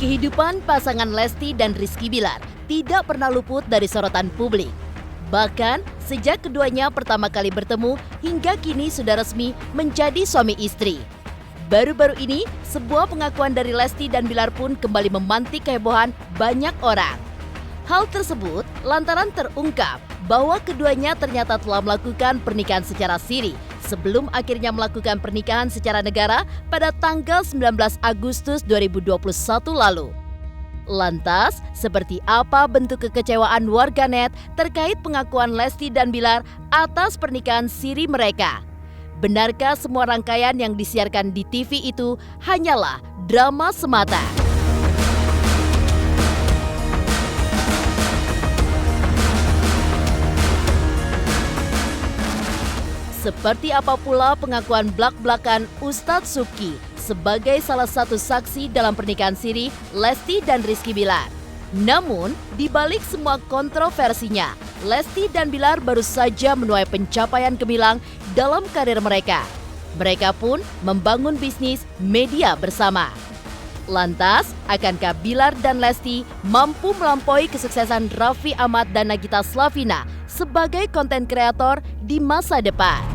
Kehidupan pasangan Lesti dan Rizky Bilar tidak pernah luput dari sorotan publik. Bahkan, sejak keduanya pertama kali bertemu hingga kini sudah resmi menjadi suami istri. Baru-baru ini, sebuah pengakuan dari Lesti dan Bilar pun kembali memantik kehebohan banyak orang. Hal tersebut lantaran terungkap bahwa keduanya ternyata telah melakukan pernikahan secara siri sebelum akhirnya melakukan pernikahan secara negara pada tanggal 19 Agustus 2021 lalu. Lantas, seperti apa bentuk kekecewaan warganet terkait pengakuan Lesti dan Bilar atas pernikahan siri mereka? Benarkah semua rangkaian yang disiarkan di TV itu hanyalah drama semata? Seperti apa pula pengakuan blak-blakan Ustadz Subki sebagai salah satu saksi dalam pernikahan siri Lesti dan Rizky Bilar. Namun, di balik semua kontroversinya, Lesti dan Bilar baru saja menuai pencapaian gemilang dalam karir mereka. Mereka pun membangun bisnis media bersama. Lantas, akankah Bilar dan Lesti mampu melampaui kesuksesan Raffi Ahmad dan Nagita Slavina sebagai konten kreator di masa depan?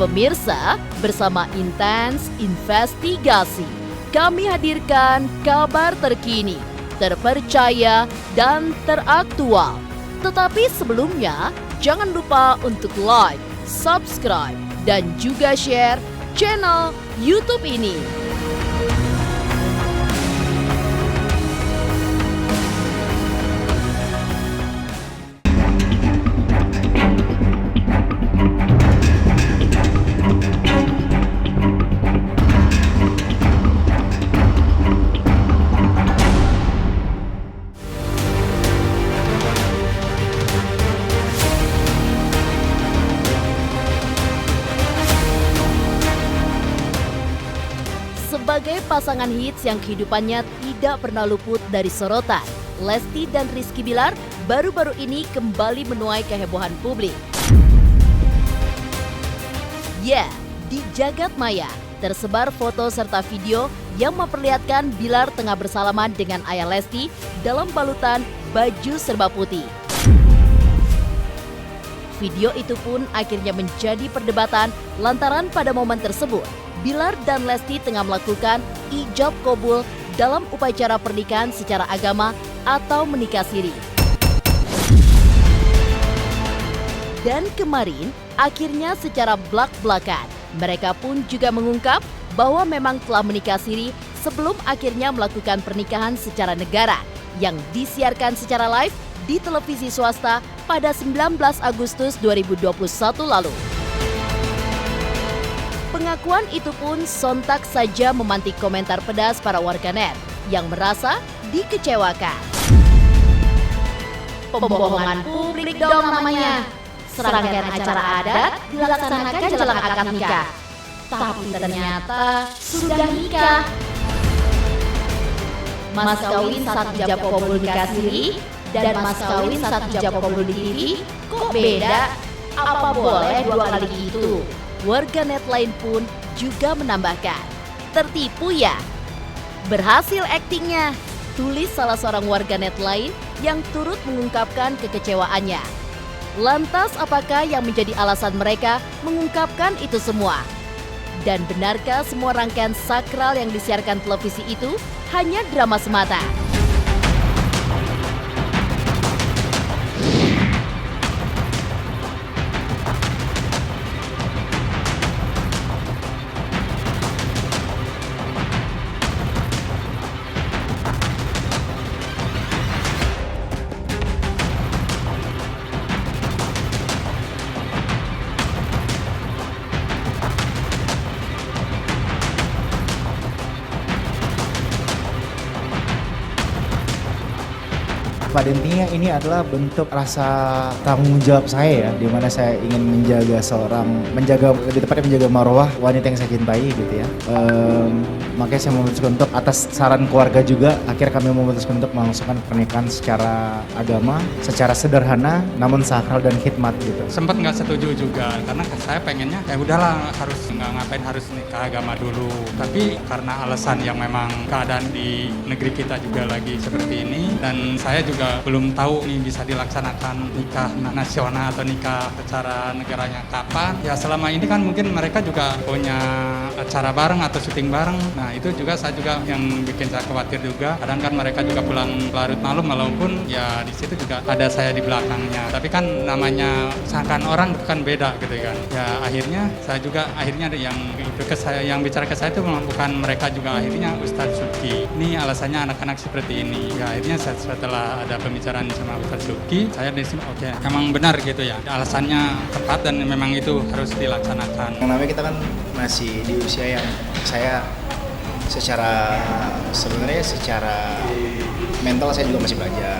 Pemirsa, bersama Intens Investigasi, kami hadirkan kabar terkini, terpercaya, dan teraktual. Tetapi sebelumnya, jangan lupa untuk like, subscribe, dan juga share channel YouTube ini. Sebagai pasangan hits yang kehidupannya tidak pernah luput dari sorotan, Lesti dan Rizky Bilar baru-baru ini kembali menuai kehebohan publik. Ya, di jagat maya tersebar foto serta video yang memperlihatkan Bilar tengah bersalaman dengan ayah Lesti dalam balutan baju serba putih. Video itu pun akhirnya menjadi perdebatan lantaran pada momen tersebut Bilar dan Lesti tengah melakukan ijab qabul dalam upacara pernikahan secara agama atau menikah siri. Dan kemarin, akhirnya secara blak-blakan, mereka pun juga mengungkap bahwa memang telah menikah siri sebelum akhirnya melakukan pernikahan secara negara yang disiarkan secara live di televisi swasta pada 19 Agustus 2021 lalu. Pengakuan itu pun sontak saja memantik komentar pedas para warganet yang merasa dikecewakan. Pembohongan publik dong namanya. Serangkaian acara adat dilaksanakan jelang akad nikah. Tapi ternyata sudah nikah. Mas kawin saat ijab qabul nikah siri dan mas kawin saat ijab qabul di TV kok beda? Apa boleh dua kali gitu? Warganet lain pun juga menambahkan, tertipu ya? Berhasil aktingnya, tulis salah seorang warganet lain yang turut mengungkapkan kekecewaannya. Lantas apakah yang menjadi alasan mereka mengungkapkan itu semua? Dan benarkah semua rangkaian sakral yang disiarkan televisi itu hanya drama semata? pada intinya ini adalah bentuk rasa tanggung jawab saya ya, di mana saya ingin menjaga lebih tepatnya menjaga marwah wanita yang saya cintai gitu ya. Makanya saya memutuskan untuk atas saran keluarga juga, akhirnya kami memutuskan untuk melangsungkan pernikahan secara agama, secara sederhana namun sakral dan khidmat gitu. Sempat nggak setuju juga karena saya pengennya ya udahlah harus nggak ngapain harus nikah agama dulu. Tapi karena alasan yang memang keadaan di negeri kita juga lagi seperti ini dan saya juga belum tahu nih bisa dilaksanakan nikah nasional atau nikah secara negaranya kapan. Ya selama ini kan mungkin mereka juga punya acara bareng atau syuting bareng. Nah itu juga saya juga yang bikin saya khawatir juga. Kadang kan mereka juga pulang larut malam walaupun ya di situ juga ada saya di belakangnya. Tapi kan namanya sangkaan orang kan beda gitu kan. Ya akhirnya saya juga akhirnya yang bicara ke saya itu bukan mereka juga akhirnya Ustadz Subki. Ini alasannya anak-anak seperti ini. Ya akhirnya setelah ada pembicaraan sama Ustadz Subki, saya di sini oke, emang benar gitu ya. Alasannya tepat dan memang itu harus dilaksanakan. Yang namanya kita kan masih di usia yang saya secara mental saya juga masih belajar.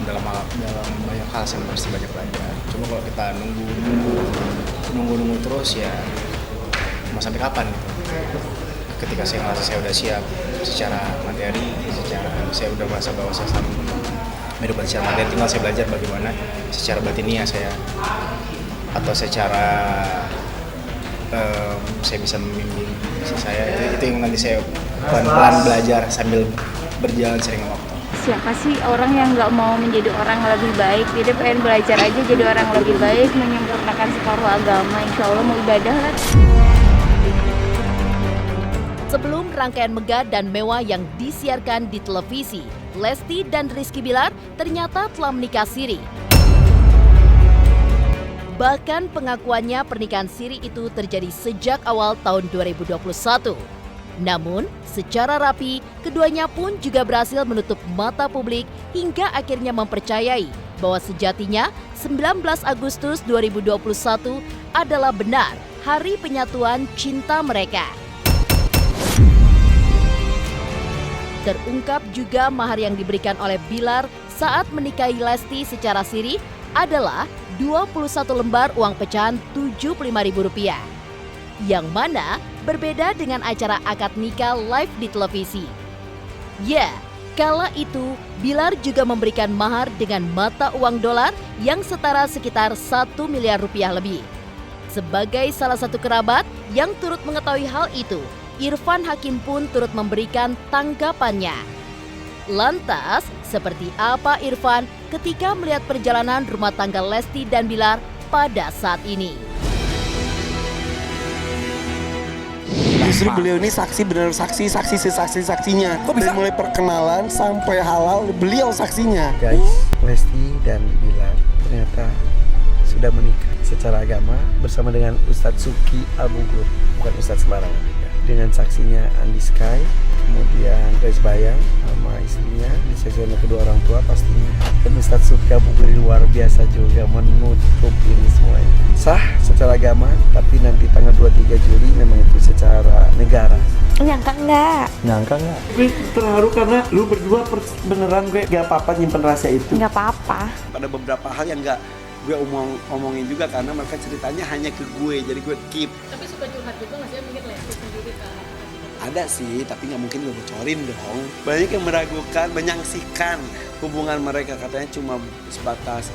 Dalam banyak hal saya masih banyak belajar. Cuma kalau kita nunggu terus ya mau sampai kapan gitu. Ketika saya merasa saya udah siap secara materi, saya udah merasa bahwa saya hidup secara materi, tinggal saya belajar bagaimana secara batinnya saya atau secara saya bisa membimbing istri saya. Itu yang nanti saya pelan-pelan belajar sambil berjalan sering waktu. Siapa sih orang yang nggak mau menjadi orang lebih baik? Dia pengen belajar aja jadi orang lebih baik, menyempurnakan separuh agama. Insya Allah mau ibadah lah. Sebelum rangkaian megah dan mewah yang disiarkan di televisi, Lesti dan Rizky Bilar ternyata telah menikah siri. Bahkan pengakuannya pernikahan siri itu terjadi sejak awal tahun 2021. Namun, secara rapi, keduanya pun juga berhasil menutup mata publik hingga akhirnya mempercayai bahwa sejatinya 19 Agustus 2021 adalah benar hari penyatuan cinta mereka. Terungkap juga mahar yang diberikan oleh Bilar saat menikahi Lesti secara siri adalah 21 lembar uang pecahan Rp75.000. Yang mana berbeda dengan acara akad nikah live di televisi. Ya, kala itu Bilar juga memberikan mahar dengan mata uang dolar yang setara sekitar 1 miliar rupiah lebih. Sebagai salah satu kerabat yang turut mengetahui hal itu, Irfan Hakim pun turut memberikan tanggapannya. Lantas, seperti apa Irfan ketika melihat perjalanan rumah tangga Lesti dan Bilar pada saat ini? Justru beliau ini saksinya. Kok bisa? Dari mulai perkenalan sampai halal, beliau saksinya. Guys, Lesti dan Bilar ternyata sudah menikah secara agama bersama dengan Ustadz Subki Al-Bugur, bukan Ustadz sembarangan. Dengan saksinya Andi Sky, kemudian Grace Bayang sama istrinya, disaksikan kedua orang tua pastinya. Dan Ustadz Subki Al-Bugur luar biasa juga menutup ini semuanya. Sah secara agama, tapi nanti tanggal 23 Juli memang itu secara negara. Nyangka enggak? Gue terharu karena lu berdua beneran gue gak apa-apa nyimpen rahasia itu. Nggak apa-apa. Ada beberapa hal yang gak gue omongin juga karena mereka ceritanya hanya ke gue, jadi gue keep. Tapi suka curhat juga nggak sih mungkin Lesti sendiri kan? Ada sih, tapi nggak mungkin gue bocorin dong. Banyak yang meragukan, menyaksikan hubungan mereka, katanya cuma sebatas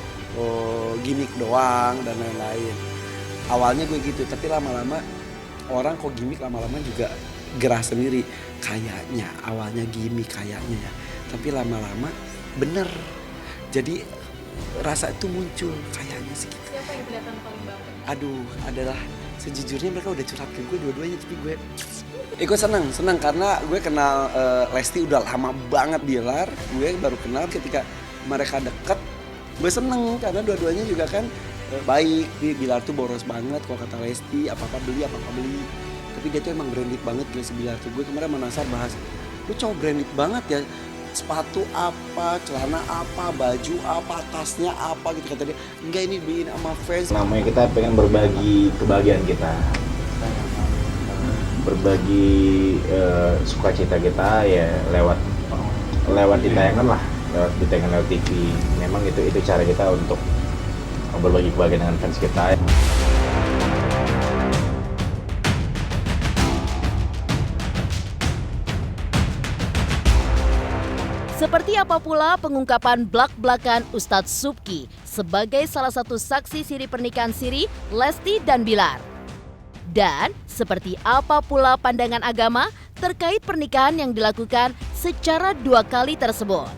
gimmick doang dan lain-lain. Awalnya gue gitu, tapi lama-lama orang kok gimmick lama-lama juga gerah sendiri. Kayaknya awalnya gimmick kayaknya ya, tapi lama-lama bener. Jadi rasa itu muncul kayaknya sih gitu. Siapa yang kelihatan paling banget? Aduh, adalah sejujurnya mereka udah curhat ke gue dua-duanya, tapi gue senang karena gue kenal Lesti udah lama banget. Bilar gue baru kenal ketika mereka deket. Gue seneng karena dua-duanya juga kan baik. Bilar tuh boros banget kalau kata Lesti, apa-apa beli. Tapi dia tuh emang branded banget guys, Bilar tuh. Gue kemarin menasar bahas, lu cowok branded banget ya. Sepatu apa, celana apa, baju apa, tasnya apa gitu kata dia. Enggak, ini beliin sama fans. Namanya kita pengen berbagi kebahagiaan kita, berbagi sukacita kita ya lewat ditayangan lah. lewat ditayangan lewat TV. Memang itu cara kita untuk berbagi kebahagiaan dengan fans kita. Seperti apa pula pengungkapan blak-blakan Ustadz Subki sebagai salah satu saksi siri pernikahan siri Lesti dan Bilar? Dan seperti apa pula pandangan agama terkait pernikahan yang dilakukan secara 2 kali tersebut?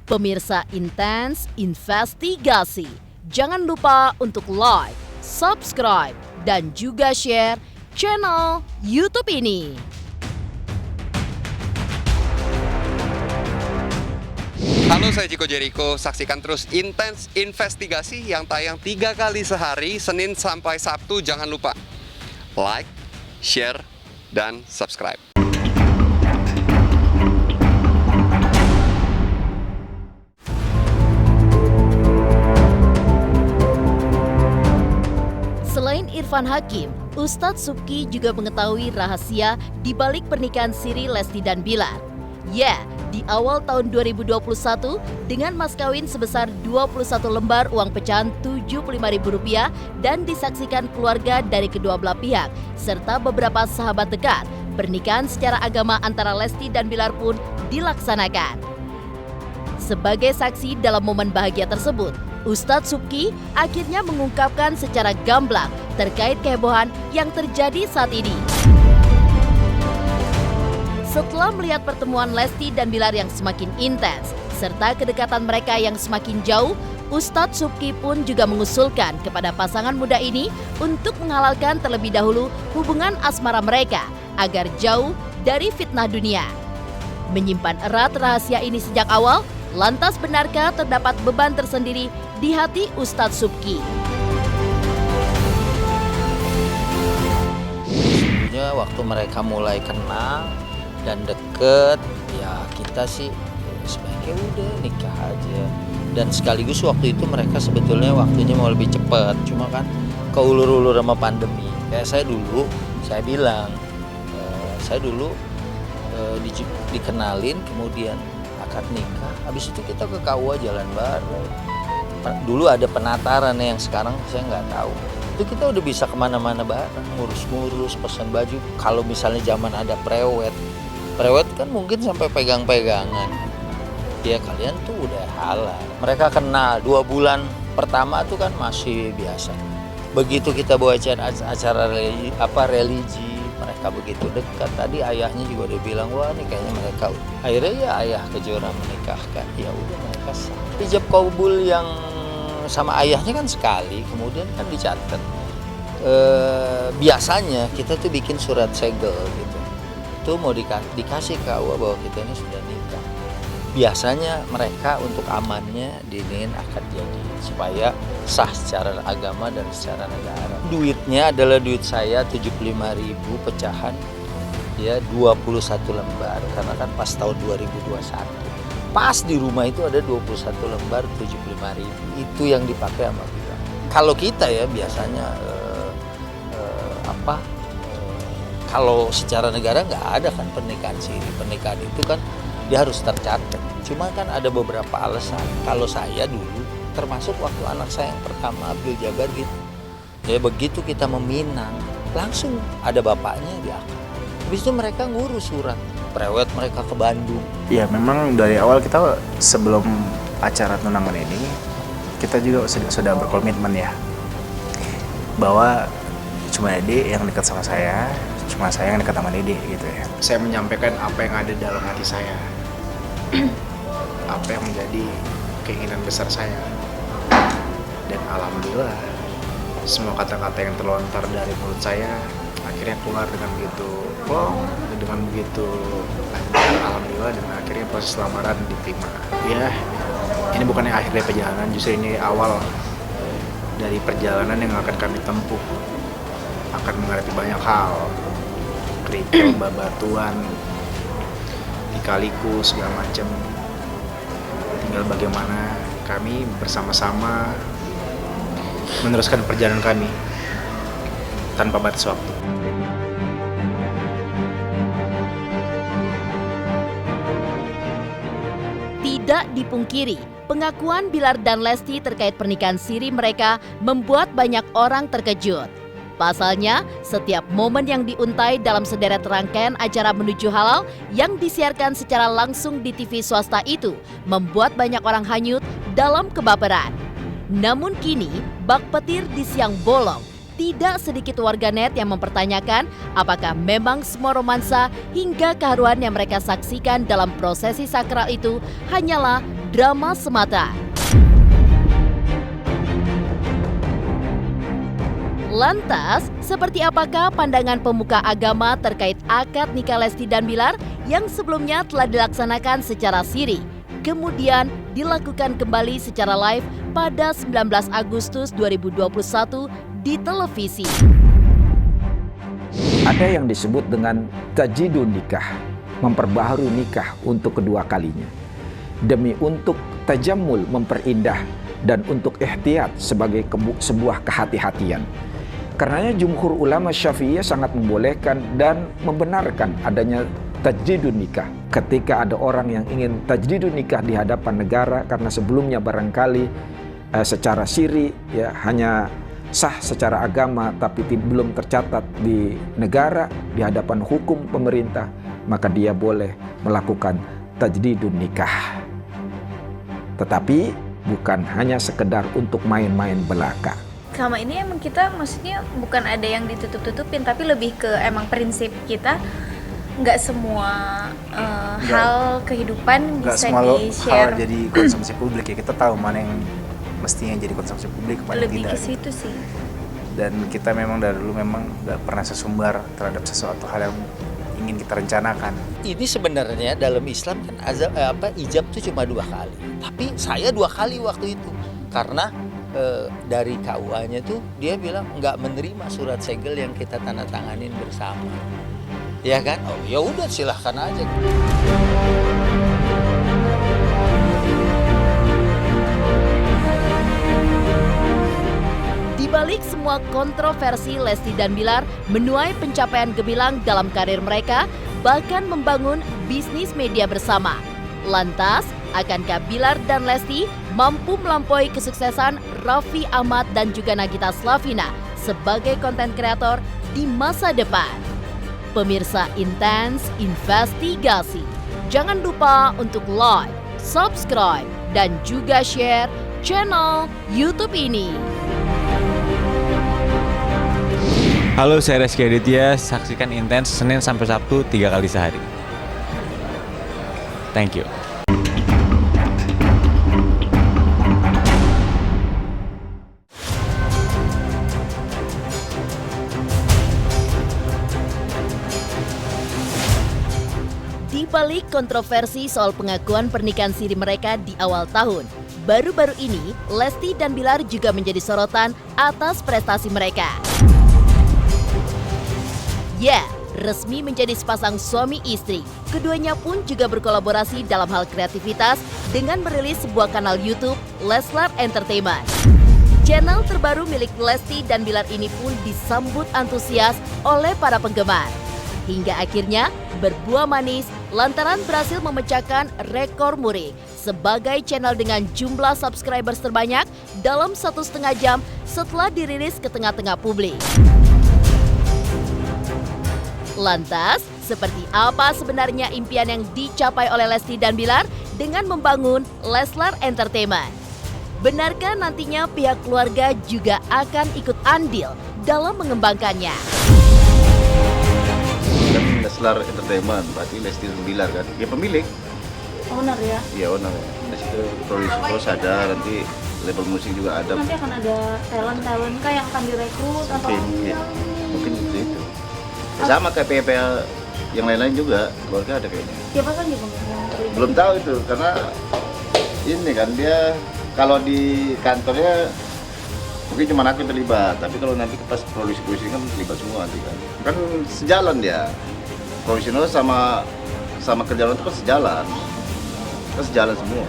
Pemirsa Intens Investigasi, jangan lupa untuk like, subscribe, dan juga share channel YouTube ini. Halo, saya Chico Jericho. Saksikan terus Intens Investigasi yang tayang 3 kali sehari, Senin sampai Sabtu. Jangan lupa like, share, dan subscribe. Selain Irfan Hakim, Ustadz Subki juga mengetahui rahasia di balik pernikahan siri Lesti dan Bilar. Ya, di awal tahun 2021 dengan mas kawin sebesar 21 lembar uang pecahan Rp75.000 dan disaksikan keluarga dari kedua belah pihak serta beberapa sahabat dekat, pernikahan secara agama antara Lesti dan Bilar pun dilaksanakan. Sebagai saksi dalam momen bahagia tersebut, Ustadz Subki akhirnya mengungkapkan secara gamblang terkait kehebohan yang terjadi saat ini. Setelah melihat pertemuan Lesti dan Bilar yang semakin intens, serta kedekatan mereka yang semakin jauh, Ustadz Subki pun juga mengusulkan kepada pasangan muda ini untuk menghalalkan terlebih dahulu hubungan asmara mereka agar jauh dari fitnah dunia. Menyimpan erat rahasia ini sejak awal, lantas benarkah terdapat beban tersendiri di hati Ustadz Subki? Sebenarnya waktu mereka mulai kenal dan deket, ya kita sih sebaiknya udah nikah aja. Dan sekaligus waktu itu mereka sebetulnya waktunya mau lebih cepat, cuma kan keulur-ulur sama pandemi. Kayak saya bilang, saya dulu dikenalin, kemudian akad nikah, habis itu kita ke KUA jalan bareng. Dulu ada penataran yang sekarang saya nggak tahu. Itu kita udah bisa kemana-mana bareng, ngurus-ngurus, pesan baju. Kalau misalnya zaman ada prewed kan mungkin sampai pegang-pegangan. Ya kalian tuh udah halal. Mereka kenal 2 bulan pertama tuh kan masih biasa. Begitu kita bawa acara religi, mereka begitu dekat. Tadi ayahnya juga udah bilang, wah ini kayaknya mereka. Akhirnya ya ayah Kejora menikahkan. Ya udah mereka sah. Ijab kabul yang sama ayahnya kan sekali, kemudian kan dicatat. Biasanya kita tuh bikin surat segel gitu. Itu mau dikasih ke KUA bahwa kita ini sudah nikah. Biasanya mereka untuk amannya diniin akad jadi supaya sah secara agama dan secara negara. Duitnya adalah duit saya 75.000 pecahan, ya 21 lembar karena kan pas tahun 2021. Pas di rumah itu ada 21 lembar 75.000. Itu yang dipakai sama kita. Kalau kita ya biasanya kalau secara negara nggak ada kan pernikahan siri. Pernikahan itu kan dia harus tercatat. Cuma kan ada beberapa alasan. Kalau saya dulu, termasuk waktu anak saya yang pertama Abdul Jabar gitu. Ya begitu kita meminang, langsung ada bapaknya di akad. Habis itu mereka ngurus surat. Prewed mereka ke Bandung. Ya memang dari awal kita sebelum acara tunangan ini, kita juga sudah berkomitmen ya. Bahwa cuma Dede yang dekat sama saya, cuma saya yang dekat sama Dede gitu ya. Saya menyampaikan apa yang ada dalam hati saya, apa yang menjadi keinginan besar saya. Dan alhamdulillah semua kata-kata yang terlontar dari mulut saya akhirnya keluar dengan begitu plong, dengan begitu lancar, alhamdulillah, dan akhirnya proses lamaran diterima. Ya, ini bukannya akhir dari perjalanan, justru ini awal dari perjalanan yang akan kami tempuh. Akan menghadapi banyak hal, kerikil, babatuan, lika-liku, segala macam. Tinggal bagaimana kami bersama-sama meneruskan perjalanan kami tanpa batas waktu. Tidak dipungkiri, pengakuan Bilar dan Lesti terkait pernikahan siri mereka membuat banyak orang terkejut. Pasalnya, setiap momen yang diuntai dalam sederet rangkaian acara menuju halal yang disiarkan secara langsung di TV swasta itu membuat banyak orang hanyut dalam kebaperan. Namun kini, bak petir di siang bolong. Tidak sedikit warganet yang mempertanyakan apakah memang semua romansa hingga keharuan yang mereka saksikan dalam prosesi sakral itu hanyalah drama semata. Lantas, seperti apakah pandangan pemuka agama terkait akad nikah Lesti dan Bilar yang sebelumnya telah dilaksanakan secara siri, kemudian dilakukan kembali secara live pada 19 Agustus 2021 di televisi. Ada yang disebut dengan tajdidun nikah, memperbaharui nikah untuk kedua kalinya. Demi untuk tajammul, memperindah, dan untuk ihtiyat sebagai sebuah kehati-hatian. Karenanya jumhur ulama Syafi'iyah sangat membolehkan dan membenarkan adanya tajdidun nikah. Ketika ada orang yang ingin tajdidun nikah di hadapan negara karena sebelumnya barangkali secara siri ya hanya sah secara agama tapi belum tercatat di negara di hadapan hukum pemerintah, maka dia boleh melakukan tajdidun nikah. Tetapi bukan hanya sekedar untuk main-main belaka. Selama ini emang kita maksudnya bukan ada yang ditutup-tutupin, tapi lebih ke emang prinsip kita nggak semua hal kehidupan bisa di-share. Hal jadi konsumsi publik ya, kita tahu mana yang mestinya jadi konsumsi publik, mana lebih tidak. ke situ sih. Dan kita memang dari dulu memang nggak pernah sesumbar terhadap sesuatu hal yang ingin kita rencanakan. Ini sebenarnya dalam Islam kan ijab itu cuma 2 kali. Tapi saya 2 kali waktu itu. Karena dari KUA-nya tuh dia bilang nggak menerima surat segel yang kita tanda tanganin bersama. Ya kan? Oh ya udah silahkan aja. Di balik semua kontroversi, Lesti dan Bilar menuai pencapaian gemilang dalam karir mereka, bahkan membangun bisnis media bersama. Lantas, akankah Bilar dan Lesti mampu melampaui kesuksesan Raffi Ahmad dan juga Nagita Slavina sebagai konten kreator di masa depan? Pemirsa Intens Investigasi, jangan lupa untuk like, subscribe, dan juga share channel YouTube ini. Halo, saya Reski Aditya. Saksikan Intens Senin sampai Sabtu 3 kali sehari. Thank you. Di balik kontroversi soal pengakuan pernikahan siri mereka di awal tahun, baru-baru ini Lesti dan Bilar juga menjadi sorotan atas prestasi mereka. Ya, resmi menjadi sepasang suami istri. Keduanya pun juga berkolaborasi dalam hal kreativitas dengan merilis sebuah kanal YouTube, Leslar Entertainment. Channel terbaru milik Lesti dan Bilar ini pun disambut antusias oleh para penggemar. Hingga akhirnya berbuah manis lantaran berhasil memecahkan rekor muri sebagai channel dengan jumlah subscribers terbanyak dalam 1,5 jam setelah dirilis ke tengah-tengah publik. Lantas, seperti apa sebenarnya impian yang dicapai oleh Lesti dan Bilar dengan membangun Leslar Entertainment? Benarkah nantinya pihak keluarga juga akan ikut andil dalam mengembangkannya? Kan Leslar Entertainment, berarti Lesti dan Bilar kan? Ya pemilik. Owner ya? Iya owner. Di situ produser ada, nanti label musik juga ada. Nanti akan ada talent kah yang akan direkrut atau? Mungkin itu. Ya, sama kayak PPL yang lain-lain juga, keluarga ada kayaknya. Siapa kan Bang? Belum tahu itu, karena ini kan dia kalau di kantornya mungkin cuma aku yang terlibat, tapi kalau nanti pas produksi kan terlibat semua nanti kan. Kan sejalan dia. Profesional sama kerjaan itu kan sejalan. Kan sejalan semua.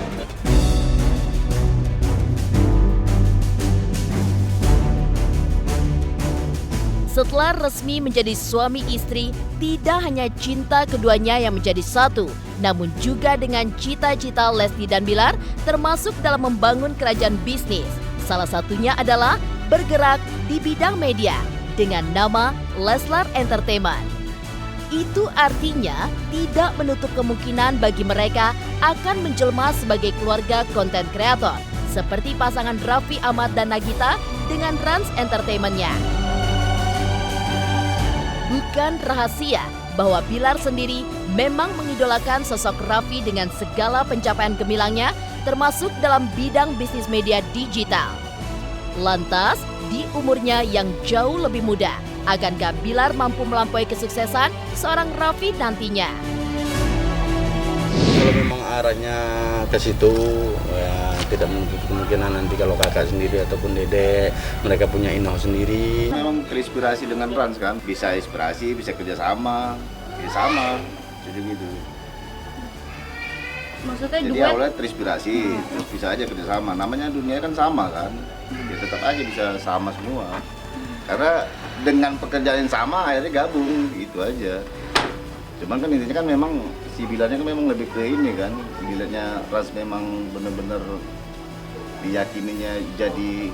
Setelah resmi menjadi suami istri, tidak hanya cinta keduanya yang menjadi satu, namun juga dengan cita-cita Lesti dan Bilar termasuk dalam membangun kerajaan bisnis. Salah satunya adalah bergerak di bidang media dengan nama Leslar Entertainment. Itu artinya tidak menutup kemungkinan bagi mereka akan menjelma sebagai keluarga konten kreator, seperti pasangan Raffi Ahmad dan Nagita dengan Rans Entertainment-nya. Bukan rahasia bahwa Bilar sendiri memang mengidolakan sosok Raffi dengan segala pencapaian gemilangnya, termasuk dalam bidang bisnis media digital. Lantas, di umurnya yang jauh lebih muda, akankah Bilar mampu melampaui kesuksesan seorang Raffi nantinya? Kalau memang arahnya ke situ, ya tidak menutup kemungkinan nanti kalau kakak sendiri ataupun dedek mereka punya in-house sendiri. Memang terinspirasi dengan Rans kan, bisa inspirasi, bisa kerjasama, ya sama, jadi gitu. Maksudnya Jadi awalnya terinspirasi, terus bisa aja kerjasama. Namanya dunia kan sama kan, ya tetap aja bisa sama semua. Karena dengan pekerjaan yang sama akhirnya gabung, gitu aja. Cuman kan intinya kan memang si Bilarnya kan memang lebih ke ini kan, Bilarnya Rans memang benar-benar diyakininya jadi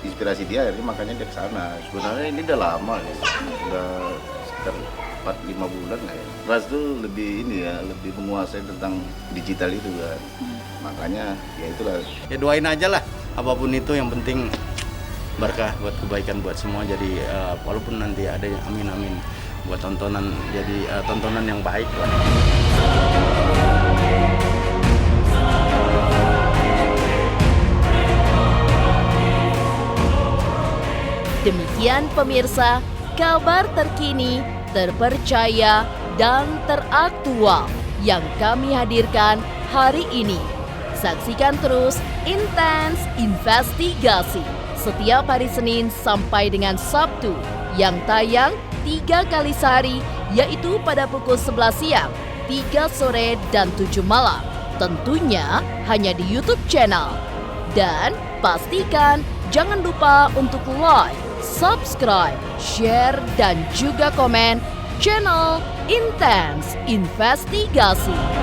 inspirasi dia, akhirnya makanya dia kesana. Sebenarnya ini udah lama ya, udah sekitar 4-5 bulan lah ya. Rans tuh lebih ini ya, lebih menguasai tentang digital itu kan, makanya ya itulah. Ya doain aja lah, apapun itu yang penting berkah buat kebaikan buat semua. Jadi walaupun nanti ada yang amin buat tontonan, jadi tontonan yang baik lah. Demikian pemirsa, kabar terkini, terpercaya, dan teraktual yang kami hadirkan hari ini. Saksikan terus Intens Investigasi setiap hari Senin sampai dengan Sabtu yang tayang 3 kali sehari, yaitu pada pukul 11 siang, 3 sore, dan 7 malam. Tentunya hanya di YouTube channel. Dan pastikan jangan lupa untuk like, subscribe, share, dan juga komen channel Intens Investigasi.